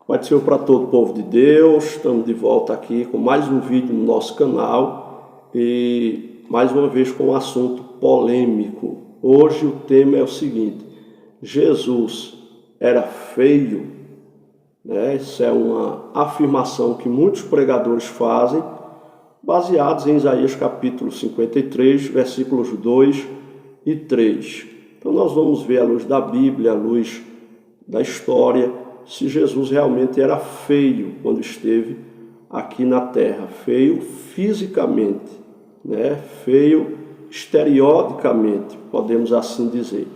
Pai do Senhor para todo o povo de Deus, estamos de volta aqui com mais um vídeo no nosso canal e mais uma vez com um assunto polêmico. Hoje o tema é o seguinte: Jesus era feio? Isso é uma afirmação que muitos pregadores fazem, baseados em Isaías capítulo 53, versículos 2 e 3. Então nós vamos ver à luz da Bíblia, à luz da história, se Jesus realmente era feio quando esteve aqui na terra. Feio fisicamente, feio estereoticamente, podemos assim dizer.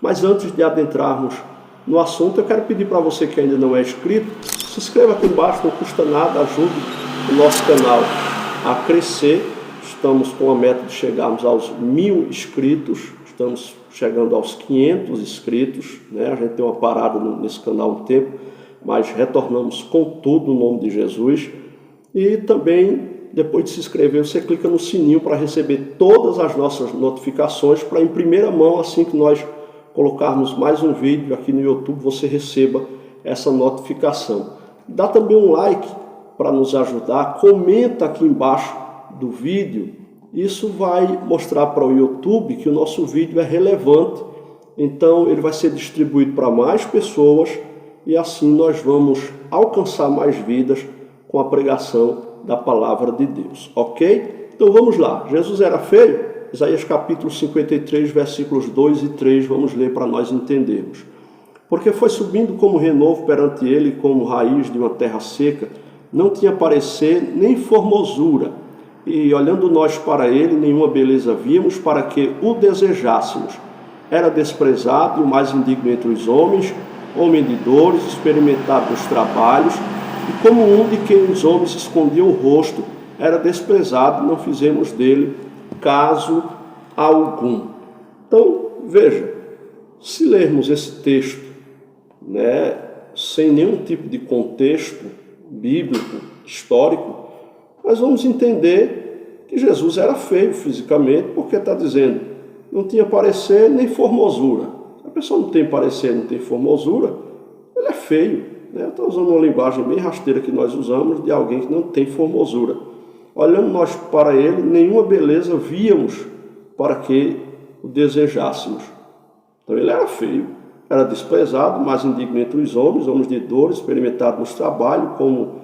Mas antes de adentrarmos no assunto, eu quero pedir para você que ainda não é inscrito, se inscreva aqui embaixo, não custa nada, ajude o nosso canal a crescer. Estamos com a meta de chegarmos aos 1000 inscritos, estamos chegando aos 500 inscritos, A gente tem uma parada nesse canal um tempo, mas retornamos com tudo no nome de Jesus. E também, depois de se inscrever, você clica no sininho para receber todas as nossas notificações, para em primeira mão, assim que nós colocarmos mais um vídeo aqui no YouTube, você receba essa notificação. Dá também um like para nos ajudar, comenta aqui embaixo do vídeo. Isso vai mostrar para o YouTube que o nosso vídeo é relevante, então ele vai ser distribuído para mais pessoas e assim nós vamos alcançar mais vidas com a pregação da palavra de Deus, ok? Então vamos lá. Jesus era feio? Isaías capítulo 53, versículos 2 e 3, vamos ler para nós entendermos. Porque foi subindo como renovo perante ele, como raiz de uma terra seca, não tinha parecer nem formosura, e olhando nós para ele, nenhuma beleza víamos para que o desejássemos. Era desprezado e o mais indigno entre os homens, homem de dores, experimentado nos trabalhos, e como um de quem os homens escondiam o rosto, era desprezado, não fizemos dele caso algum. Então, veja, se lermos esse texto, sem nenhum tipo de contexto bíblico, histórico, nós vamos entender que Jesus era feio fisicamente, porque está dizendo, não tinha parecer nem formosura. Se a pessoa não tem parecer, não tem formosura, ele é feio. Eu estou usando uma linguagem bem rasteira que nós usamos de alguém que não tem formosura. Olhando nós para ele, nenhuma beleza víamos para que o desejássemos. Então ele era feio, era desprezado, mais indigno entre os homens, homens de dor, experimentado nos trabalhos, como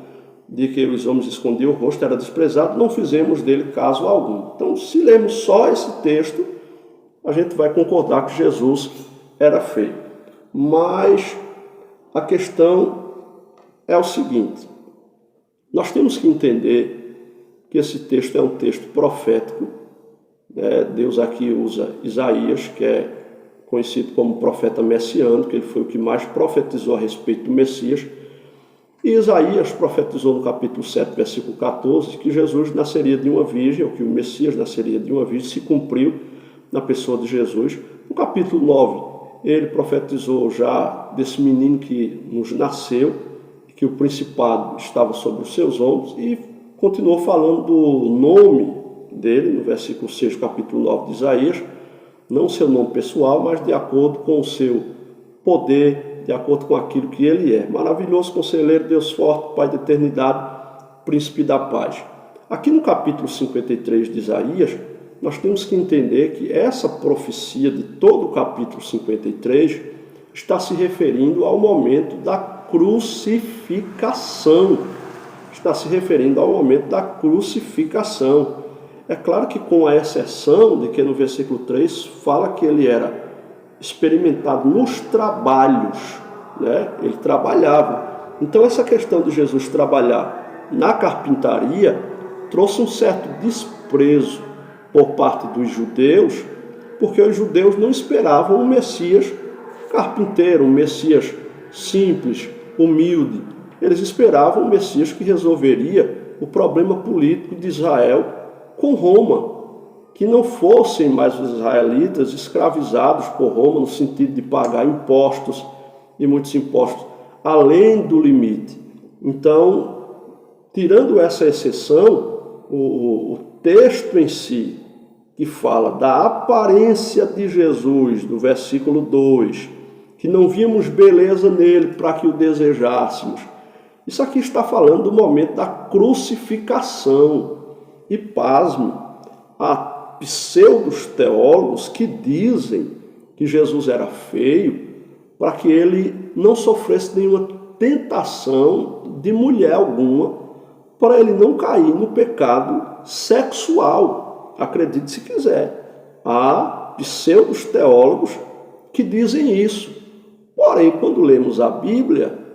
de que os homens escondiam o rosto, era desprezado, não fizemos dele caso algum. Então, se lermos só esse texto, a gente vai concordar que Jesus era feio. Mas a questão é o seguinte: nós temos que entender que esse texto é um texto profético. Deus aqui usa Isaías, que é conhecido como profeta messiânico, ele foi o que mais profetizou a respeito do Messias. E Isaías profetizou no capítulo 7, versículo 14, que Jesus nasceria de uma virgem, ou que o Messias nasceria de uma virgem, se cumpriu na pessoa de Jesus. No capítulo 9, ele profetizou já desse menino que nos nasceu, que o principado estava sobre os seus ombros, e continuou falando do nome dele, no versículo 6 do capítulo 9 de Isaías, não seu nome pessoal, mas de acordo com o seu poder, de acordo com aquilo que ele é. Maravilhoso conselheiro, Deus forte, Pai da eternidade, príncipe da paz. Aqui no capítulo 53 de Isaías, nós temos que entender que essa profecia de todo o capítulo 53 está se referindo ao momento da crucificação. Está se referindo ao momento da crucificação. É claro que com a exceção de que no versículo 3 fala que ele era experimentado nos trabalhos, Ele trabalhava. Então essa questão de Jesus trabalhar na carpintaria trouxe um certo desprezo por parte dos judeus, porque os judeus não esperavam um Messias carpinteiro, um Messias simples, humilde. Eles esperavam um Messias que resolveria o problema político de Israel com Roma, que não fossem mais os israelitas escravizados por Roma, no sentido de pagar impostos, e muitos impostos, além do limite. Então, tirando essa exceção, o texto em si, que fala da aparência de Jesus, do versículo 2, que não víamos beleza nele para que o desejássemos, Isso aqui está falando do momento da crucificação. E pasme, há pseudos teólogos que dizem que Jesus era feio para que ele não sofresse nenhuma tentação de mulher alguma, para ele não cair no pecado sexual. Acredite se quiser. Há pseudos teólogos que dizem isso. Porém, quando lemos a Bíblia,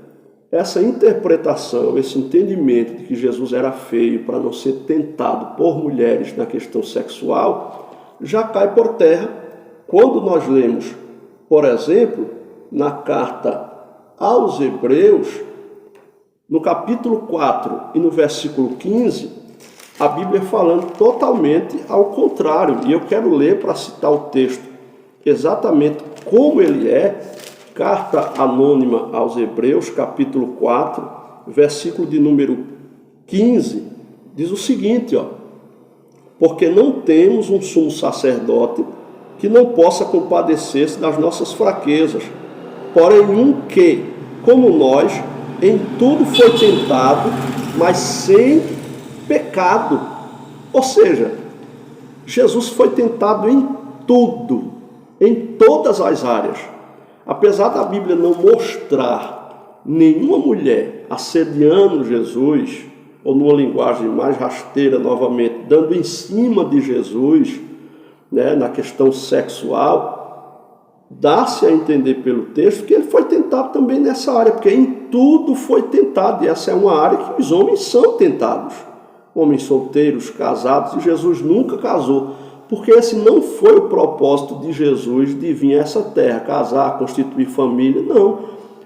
essa interpretação, esse entendimento de que Jesus era feio para não ser tentado por mulheres na questão sexual, já cai por terra quando nós lemos, por exemplo, na carta aos Hebreus, no capítulo 4 e no versículo 15, a Bíblia falando totalmente ao contrário. E eu quero ler para citar o texto exatamente como ele é. Carta anônima aos Hebreus, capítulo 4, versículo de número 15, diz o seguinte, porque não temos um sumo sacerdote que não possa compadecer-se das nossas fraquezas, porém um que, como nós, em tudo foi tentado, mas sem pecado. Ou seja, Jesus foi tentado em tudo, em todas as áreas. Apesar da Bíblia não mostrar nenhuma mulher assediando Jesus, ou numa linguagem mais rasteira novamente, dando em cima de Jesus, né, na questão sexual, dá-se a entender pelo texto que ele foi tentado também nessa área, porque em tudo foi tentado, e essa é uma área que os homens são tentados. Homens solteiros, casados, e Jesus nunca casou. Porque esse não foi o propósito de Jesus de vir a essa terra, casar, constituir família, não.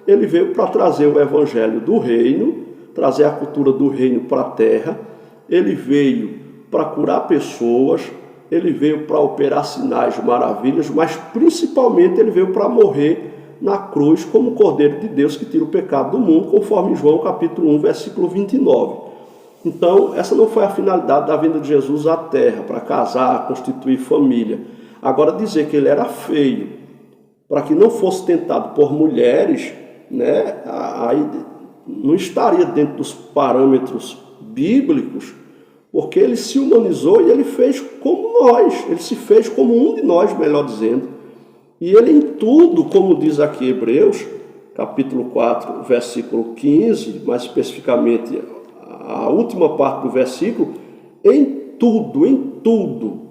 Ele veio para trazer o evangelho do reino, trazer a cultura do reino para a terra, ele veio para curar pessoas, ele veio para operar sinais, maravilhas, mas principalmente ele veio para morrer na cruz como o Cordeiro de Deus que tira o pecado do mundo, conforme João capítulo 1, versículo 29. Então, essa não foi a finalidade da vinda de Jesus à terra, para casar, constituir família. Agora, dizer que ele era feio, para que não fosse tentado por mulheres, né, aí não estaria dentro dos parâmetros bíblicos, porque ele se humanizou e ele fez como nós, ele se fez como um de nós, melhor dizendo. E ele em tudo, como diz aqui Hebreus, capítulo 4, versículo 15, mais especificamente a última parte do versículo, em tudo,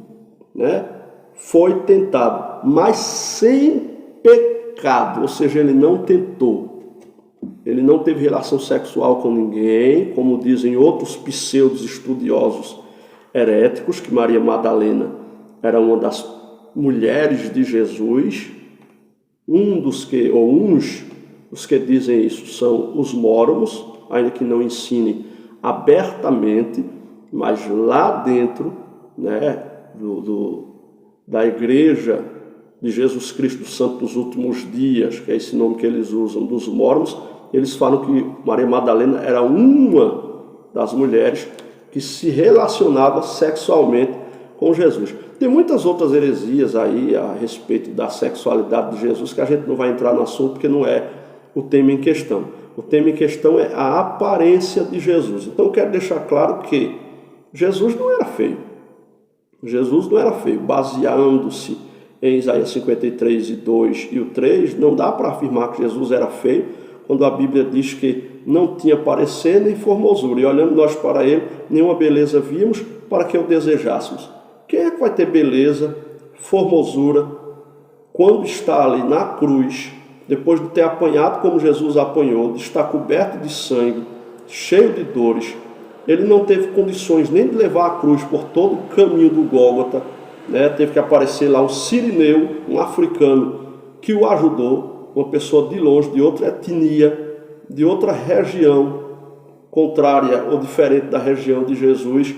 né, foi tentado, mas sem pecado, ou seja, ele não tentou. Ele não teve relação sexual com ninguém, como dizem outros pseudos estudiosos heréticos, que Maria Madalena era uma das mulheres de Jesus. Uns dos que dizem isso são os mórmons, ainda que não ensinem abertamente, mas lá dentro, né, da igreja de Jesus Cristo Santo dos últimos dias, que é esse nome que eles usam, dos mórmons, eles falam que Maria Madalena era uma das mulheres que se relacionava sexualmente com Jesus. Tem muitas outras heresias aí a respeito da sexualidade de Jesus, que a gente não vai entrar no assunto porque não é o tema em questão. O tema em questão é a aparência de Jesus. Então eu quero deixar claro que Jesus não era feio. Jesus não era feio. Baseando-se em Isaías 53, 2 e o 3, não dá para afirmar que Jesus era feio, quando a Bíblia diz que não tinha parecer nem formosura. E olhando nós para ele, nenhuma beleza vimos para que o desejássemos. Quem é que vai ter beleza, formosura, quando está ali na cruz, depois de ter apanhado como Jesus apanhou, de estar coberto de sangue, cheio de dores? Ele não teve condições nem de levar a cruz por todo o caminho do Gólgota, né? Teve que aparecer lá um sirineu, um africano, que o ajudou, uma pessoa de longe, de outra etnia, de outra região, contrária ou diferente da região de Jesus.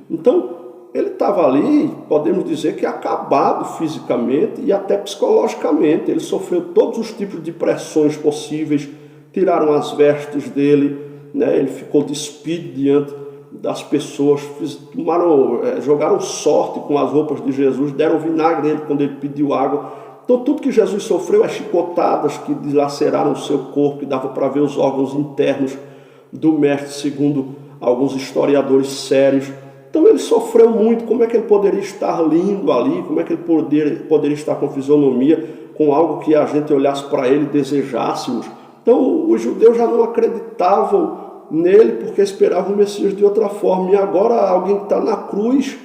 Então, ele estava ali, podemos dizer que acabado fisicamente e até psicologicamente. Ele sofreu todos os tipos de pressões possíveis, tiraram as vestes dele, né? Ele ficou despido diante das pessoas, jogaram sorte com as roupas de Jesus, deram vinagre nele quando ele pediu água. Então tudo que Jesus sofreu é chicotadas que dilaceraram o seu corpo, que dava para ver os órgãos internos do mestre, segundo alguns historiadores sérios. Então ele sofreu muito. Como é que ele poderia estar lindo ali? Como é que ele poderia estar com fisionomia, com algo que a gente olhasse para ele e desejássemos? Então os judeus já não acreditavam nele porque esperavam o Messias de outra forma. E agora alguém que está na cruz,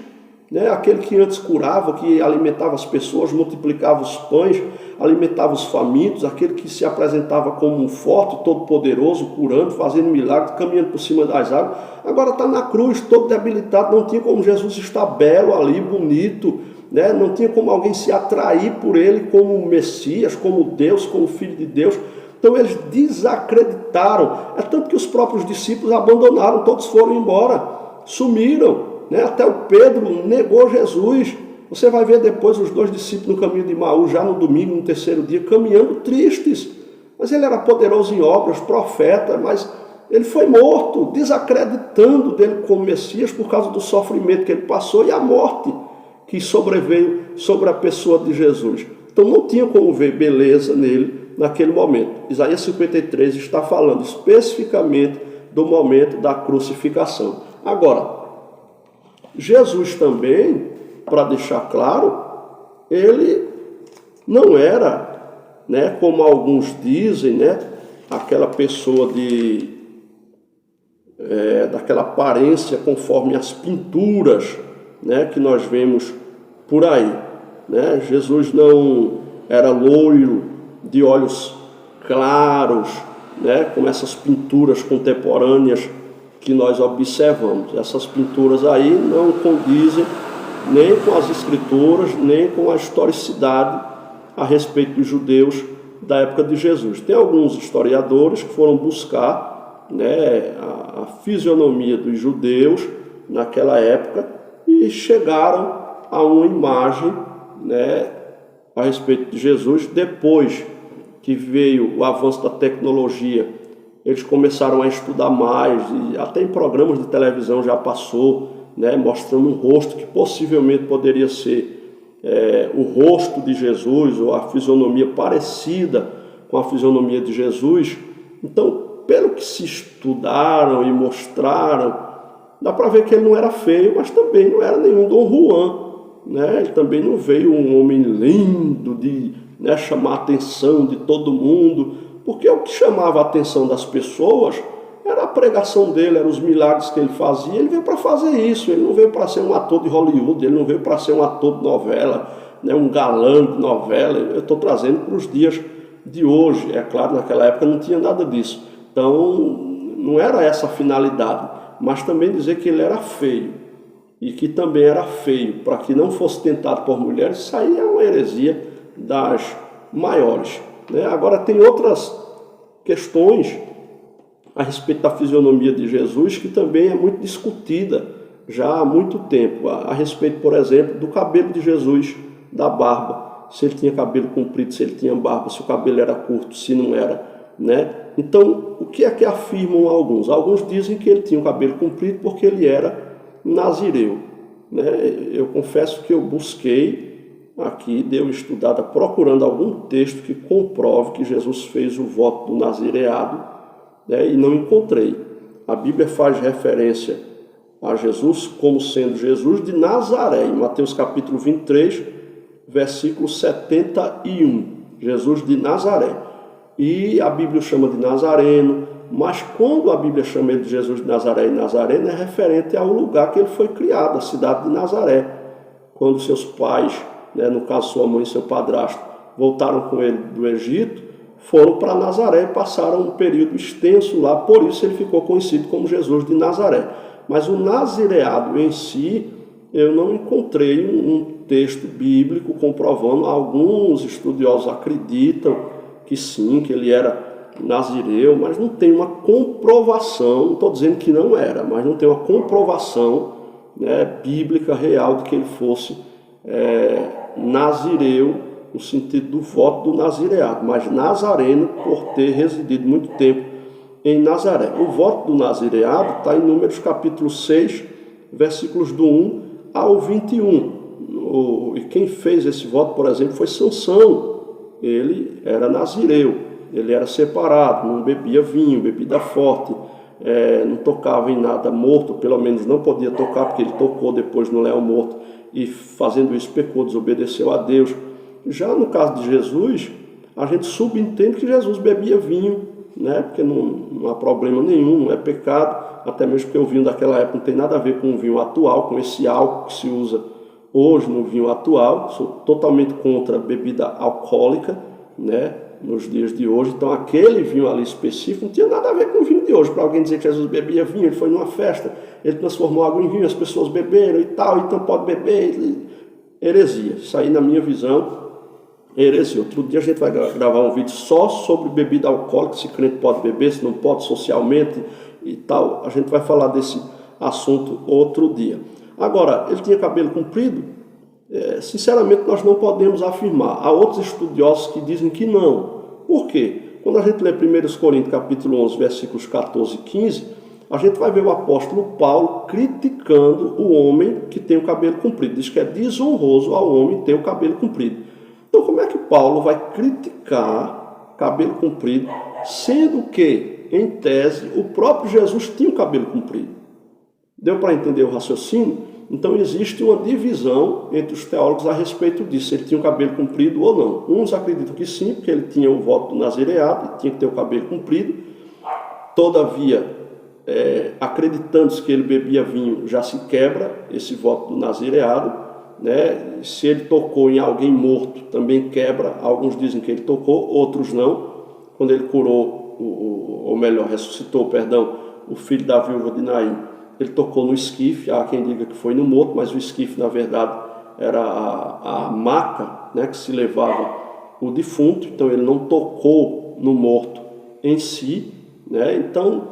né, aquele que antes curava, que alimentava as pessoas, multiplicava os pães, alimentava os famintos, aquele que se apresentava como um forte, todo-poderoso, curando, fazendo milagres, caminhando por cima das águas, agora está na cruz, todo debilitado. Não tinha como Jesus estar belo ali, bonito, né? Não tinha como alguém se atrair por ele como Messias, como Deus, como Filho de Deus. Então eles desacreditaram. É tanto que os próprios discípulos abandonaram, todos foram embora, sumiram, né? Até o Pedro negou Jesus. Você vai ver depois os 2 discípulos no caminho de Emaús, já no domingo, no terceiro dia, caminhando tristes. Mas ele era poderoso em obras, profeta, mas ele foi morto, desacreditando dele como Messias por causa do sofrimento que ele passou e a morte que sobreveio sobre a pessoa de Jesus. Então não tinha como ver beleza nele naquele momento. Isaías 53 está falando especificamente do momento da crucificação. Agora, Jesus também, para deixar claro, ele não era, né, como alguns dizem, né, aquela pessoa daquela aparência conforme as pinturas, né, que nós vemos por aí, né? Jesus não era loiro, de olhos claros, né, como essas pinturas contemporâneas que nós observamos. Essas pinturas aí não condizem nem com as escrituras, nem com a historicidade a respeito dos judeus da época de Jesus. Tem alguns historiadores que foram buscar, né, a fisionomia dos judeus naquela época e chegaram a uma imagem, né, a respeito de Jesus. Depois que veio o avanço da tecnologia, eles começaram a estudar mais, e até em programas de televisão já passou, né, mostrando um rosto que possivelmente poderia ser o rosto de Jesus, ou a fisionomia parecida com a fisionomia de Jesus. Então, pelo que se estudaram e mostraram, dá para ver que ele não era feio, mas também não era nenhum Dom Juan, né? Ele também não veio um homem lindo de, né, chamar a atenção de todo mundo, porque o que chamava a atenção das pessoas era a pregação dele, eram os milagres que ele fazia. Ele veio para fazer isso, ele não veio para ser um ator de Hollywood, ele não veio para ser um ator de novela, né, um galã de novela. Eu estou trazendo para os dias de hoje. É claro, naquela época não tinha nada disso. Então, não era essa a finalidade, mas também dizer que ele era feio, e que também era feio para que não fosse tentado por mulheres, isso aí é uma heresia das maiores, né? Agora tem outras questões a respeito da fisionomia de Jesus que também é muito discutida já há muito tempo, a respeito, por exemplo, do cabelo de Jesus, da barba, se ele tinha cabelo comprido, se ele tinha barba, se o cabelo era curto, se não era, né? Então, o que é que afirmam alguns? Alguns dizem que ele tinha o cabelo comprido porque ele era nazireu, né? Eu confesso que eu busquei aqui, dei uma estudada procurando algum texto que comprove que Jesus fez o voto do nazireado, né? E não encontrei. A Bíblia faz referência a Jesus como sendo Jesus de Nazaré, em Mateus capítulo 23, versículo 71, Jesus de Nazaré. E a Bíblia o chama de Nazareno, mas quando a Bíblia chama ele de Jesus de Nazaré e Nazareno, é referente ao lugar que ele foi criado, a cidade de Nazaré. Quando seus pais, né, no caso sua mãe e seu padrasto, voltaram com ele do Egito, foram para Nazaré e passaram um período extenso lá, por isso ele ficou conhecido como Jesus de Nazaré. Mas o nazireado em si, eu não encontrei um texto bíblico comprovando. Alguns estudiosos acreditam que sim, que ele era nazireu, mas não tem uma comprovação, não estou dizendo que não era, mas não tem uma comprovação, né, bíblica real de que ele fosse nazireu, no sentido do voto do nazireado, mas nazareno por ter residido muito tempo em Nazaré. O voto do nazireado está em Números capítulo 6, versículos do 1 ao 21. E quem fez esse voto, por exemplo, foi Sansão. Ele era nazireu, ele era separado, não bebia vinho, bebida forte, não tocava em nada morto, pelo menos não podia tocar, porque ele tocou depois no leão morto e fazendo isso pecou, desobedeceu a Deus. Já no caso de Jesus, a gente subentende que Jesus bebia vinho, né? Porque não há problema nenhum, não é pecado, até mesmo porque o vinho daquela época não tem nada a ver com o vinho atual, com esse álcool que se usa hoje no vinho atual. Sou totalmente contra a bebida alcoólica, né? Nos dias de hoje. Então aquele vinho ali específico não tinha nada a ver com o vinho de hoje. Para alguém dizer que Jesus bebia vinho, ele foi numa festa, ele transformou água em vinho, as pessoas beberam e tal, então pode beber. Heresia. Isso aí, na minha visão, heresia. Outro dia a gente vai gravar um vídeo só sobre bebida alcoólica, se crente pode beber, se não pode socialmente e tal. A gente vai falar desse assunto outro dia. Agora, ele tinha cabelo comprido? Sinceramente, nós não podemos afirmar. Há outros estudiosos que dizem que não. Por quê? Quando a gente lê 1 Coríntios capítulo 11, versículos 14 e 15, a gente vai ver o apóstolo Paulo criticando o homem que tem o cabelo comprido. Diz que é desonroso ao homem ter o cabelo comprido. Então, como é que Paulo vai criticar cabelo comprido, sendo que, em tese, o próprio Jesus tinha o cabelo comprido? Deu para entender o raciocínio? Então existe uma divisão entre os teólogos a respeito disso, se ele tinha o cabelo comprido ou não. Uns acreditam que sim, porque ele tinha o voto do nazireado e tinha que ter o cabelo comprido. Todavia, acreditando-se que ele bebia vinho, já se quebra esse voto do nazireado, né? Se ele tocou em alguém morto, também quebra. Alguns dizem que ele tocou, outros não. Quando ele curou, ou melhor, ressuscitou, o filho da viúva de Naim, ele tocou no esquife. Há quem diga que foi no morto, mas o esquife, na verdade, era a maca, né, que se levava o defunto. Então ele não tocou no morto em si, né? Então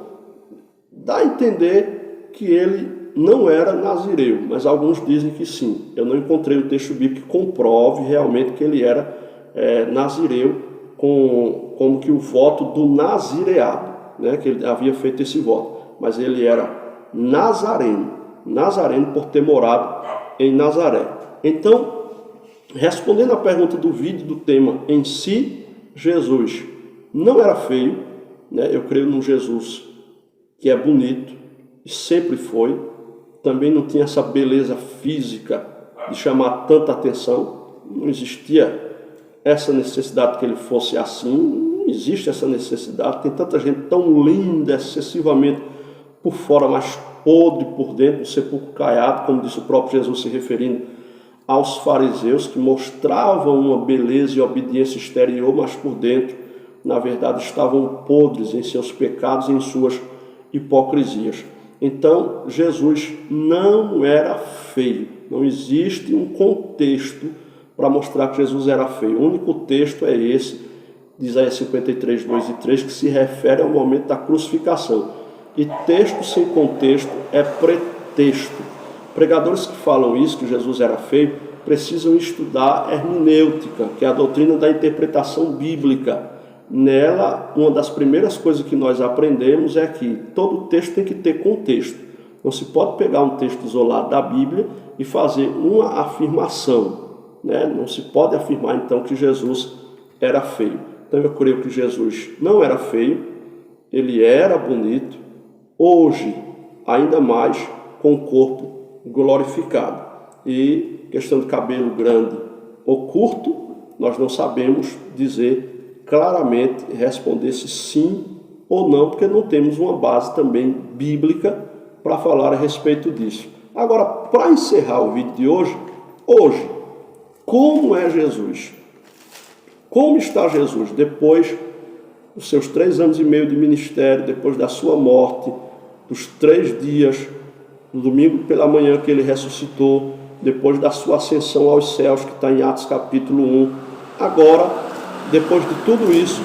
dá a entender que ele não era nazireu, mas alguns dizem que sim. Eu não encontrei um texto bíblico que comprove realmente que ele era nazireu, como que o voto do nazireado, né, que ele havia feito esse voto, mas ele era nazareno por ter morado em Nazaré. Então, respondendo à pergunta do vídeo, do tema em si, Jesus não era feio, né? Eu creio num Jesus que é bonito, e sempre foi. Também não tinha essa beleza física de chamar tanta atenção, não existia essa necessidade que ele fosse assim, não existe essa necessidade. Tem tanta gente tão linda, excessivamente por fora, mas podre por dentro, um sepulcro caiado, como disse o próprio Jesus, se referindo aos fariseus, que mostravam uma beleza e obediência exterior, mas por dentro, na verdade, estavam podres em seus pecados e em suas hipocrisias. Então, Jesus não era feio. Não existe um contexto para mostrar que Jesus era feio. O único texto é esse, de Isaías 53, 2 e 3, que se refere ao momento da crucificação. E texto sem contexto é pretexto. Pregadores que falam isso, que Jesus era feio, precisam estudar hermenêutica, que é a doutrina da interpretação bíblica. Nela, uma das primeiras coisas que nós aprendemos é que todo texto tem que ter contexto. Não se pode pegar um texto isolado da Bíblia e fazer uma afirmação, né? Não se pode afirmar, então, que Jesus era feio. Então, eu creio que Jesus não era feio, ele era bonito, hoje, ainda mais, com o corpo glorificado. E questão de cabelo grande ou curto, nós não sabemos dizer claramente, responder se sim ou não, porque não temos uma base também bíblica para falar a respeito disso. Agora, para encerrar o vídeo de hoje, como é Jesus? Como está Jesus depois dos seus 3 anos e meio de ministério, depois da sua morte, dos 3 dias, no domingo pela manhã que ele ressuscitou, depois da sua ascensão aos céus, que está em Atos capítulo 1. Agora, depois de tudo isso,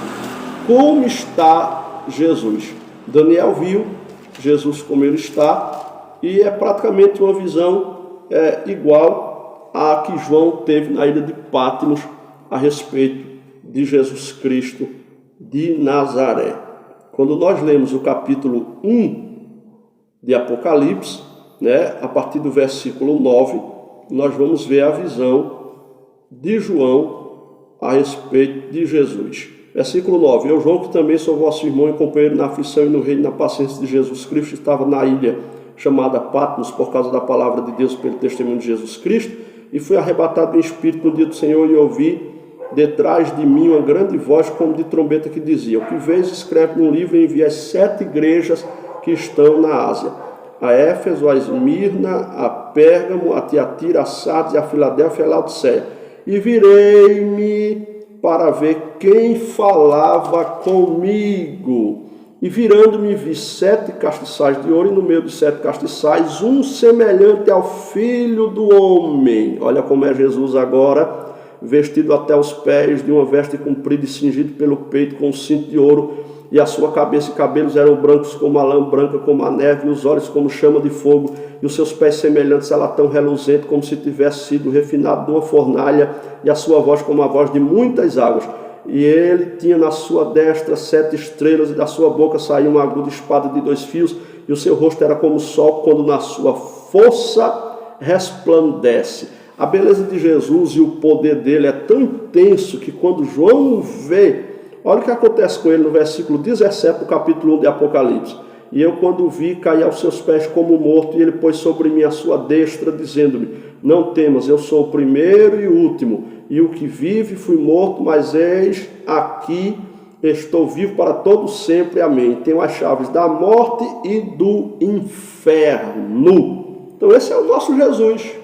como está Jesus? Daniel viu Jesus como ele está, e é praticamente uma visão igual à que João teve na ilha de Patmos a respeito de Jesus Cristo de Nazaré. Quando nós lemos o capítulo 1 de Apocalipse, né, a partir do versículo 9, nós vamos ver a visão de João a respeito de Jesus. Versículo 9. Eu, João, que também sou vosso irmão e companheiro na aflição e no reino e na paciência de Jesus Cristo, estava na ilha chamada Patmos por causa da palavra de Deus pelo testemunho de Jesus Cristo, e fui arrebatado em espírito no dia do Senhor e ouvi detrás de mim uma grande voz como de trombeta que dizia: o que vês, escreve num livro e envia às 7 igrejas que estão na Ásia, a Éfeso, a Esmirna, a Pérgamo, a Tiatira, a Sardes, a Filadélfia e a Laodiceia. E virei-me para ver quem falava comigo. E virando-me vi 7 castiçais de ouro, e no meio dos 7 castiçais um semelhante ao Filho do Homem. Olha como é Jesus agora, vestido até os pés de uma veste comprida e cingido pelo peito com um cinto de ouro, e a sua cabeça e cabelos eram brancos como a lã, branca como a neve, e os olhos como chama de fogo, e os seus pés semelhantes a latão reluzente, como se tivesse sido refinado numa fornalha, e a sua voz como a voz de muitas águas. E ele tinha na sua destra 7 estrelas, e da sua boca saía uma aguda espada de 2 fios, e o seu rosto era como o sol, quando na sua força resplandece. A beleza de Jesus e o poder dele é tão intenso que quando João vê, olha o que acontece com ele no versículo 17 do capítulo 1 de Apocalipse. E eu, quando o vi, caí aos seus pés como morto, e ele pôs sobre mim a sua destra, dizendo-me: não temas, eu sou o primeiro e o último, e o que vive, fui morto, mas eis aqui, estou vivo para todo sempre, amém. Tenho as chaves da morte e do inferno. Então esse é o nosso Jesus.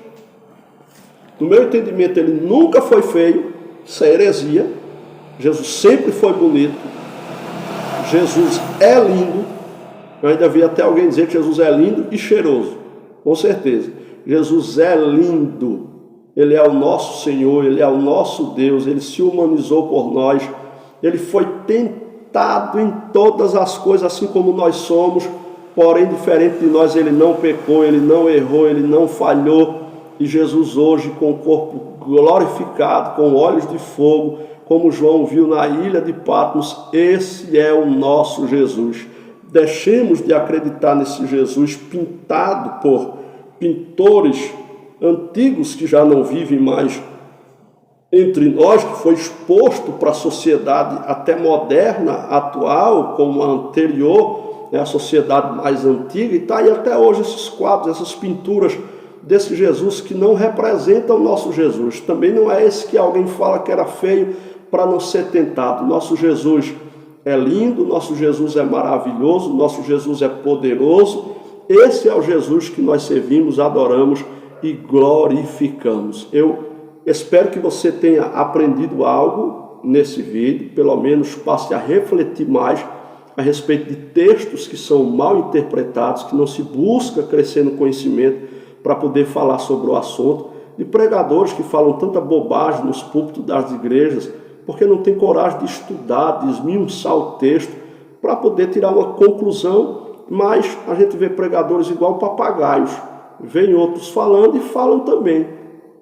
No meu entendimento, ele nunca foi feio, isso é heresia. Jesus sempre foi bonito. Jesus é lindo. Eu ainda vi até alguém dizer que Jesus é lindo e cheiroso. Com certeza. Jesus é lindo. Ele é o nosso Senhor, ele é o nosso Deus, ele se humanizou por nós. Ele foi tentado em todas as coisas, assim como nós somos, porém, diferente de nós, ele não pecou, ele não errou, ele não falhou. E Jesus hoje, com o corpo glorificado, com olhos de fogo, como João viu na ilha de Patmos, esse é o nosso Jesus. Deixemos de acreditar nesse Jesus pintado por pintores antigos que já não vivem mais entre nós, que foi exposto para a sociedade até moderna, atual, como a anterior, a sociedade mais antiga, e está aí até hoje esses quadros, essas pinturas desse Jesus que não representam o nosso Jesus. Também não é esse que alguém fala que era feio para não ser tentado. Nosso Jesus é lindo, nosso Jesus é maravilhoso, nosso Jesus é poderoso. Esse é o Jesus que nós servimos, adoramos e glorificamos. Eu espero que você tenha aprendido algo nesse vídeo, pelo menos passe a refletir mais a respeito de textos que são mal interpretados, que não se busca crescer no conhecimento para poder falar sobre o assunto, de pregadores que falam tanta bobagem nos púlpitos das igrejas, porque não tem coragem de estudar, de esmiuçar o texto, para poder tirar uma conclusão, mas a gente vê pregadores igual papagaios, vem outros falando e falam também,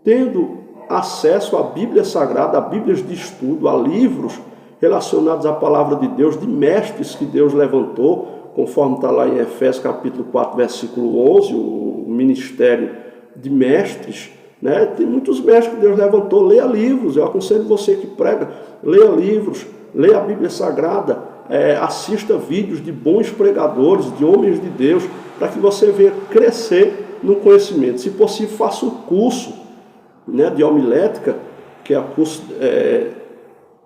tendo acesso à Bíblia Sagrada, a Bíblias de estudo, a livros relacionados à palavra de Deus, de mestres que Deus levantou, conforme está lá em Efésios capítulo 4, versículo 11, o ministério de mestres, né? Tem muitos mestres que Deus levantou. Leia livros, eu aconselho você que prega, leia livros, leia a Bíblia Sagrada, assista vídeos de bons pregadores, de homens de Deus, para que você venha crescer no conhecimento. Se possível, faça um curso, né, de homilética, que é o curso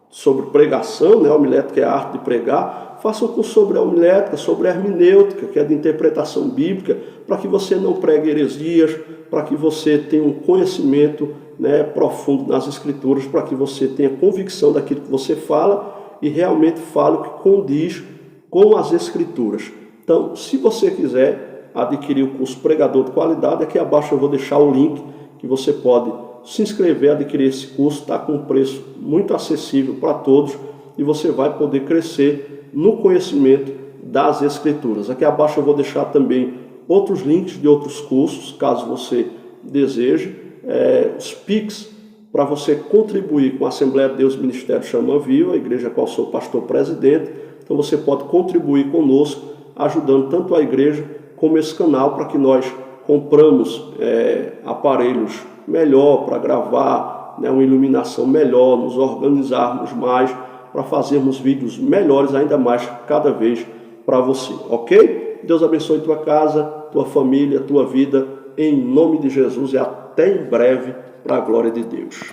sobre pregação, né? Homilética é a arte de pregar. Faça um curso sobre a homilética, sobre a hermenêutica, que é de interpretação bíblica, para que você não pregue heresias, para que você tenha um conhecimento, né, profundo nas Escrituras, para que você tenha convicção daquilo que você fala e realmente fale o que condiz com as Escrituras. Então, se você quiser adquirir o curso Pregador de Qualidade, aqui abaixo eu vou deixar o link que você pode se inscrever, adquirir esse curso, está com um preço muito acessível para todos e você vai poder crescer no conhecimento das Escrituras. Aqui abaixo eu vou deixar também outros links de outros cursos, caso você deseje, os PIX, para você contribuir com a Assembleia de Deus Ministério Chama Viva, a igreja a qual sou pastor presidente. Então você pode contribuir conosco, ajudando tanto a igreja como esse canal, para que nós compramos aparelhos melhor para gravar, né, uma iluminação melhor, nos organizarmos mais, para fazermos vídeos melhores ainda mais cada vez para você, ok? Deus abençoe tua casa, tua família, tua vida, em nome de Jesus, e até em breve, para a glória de Deus.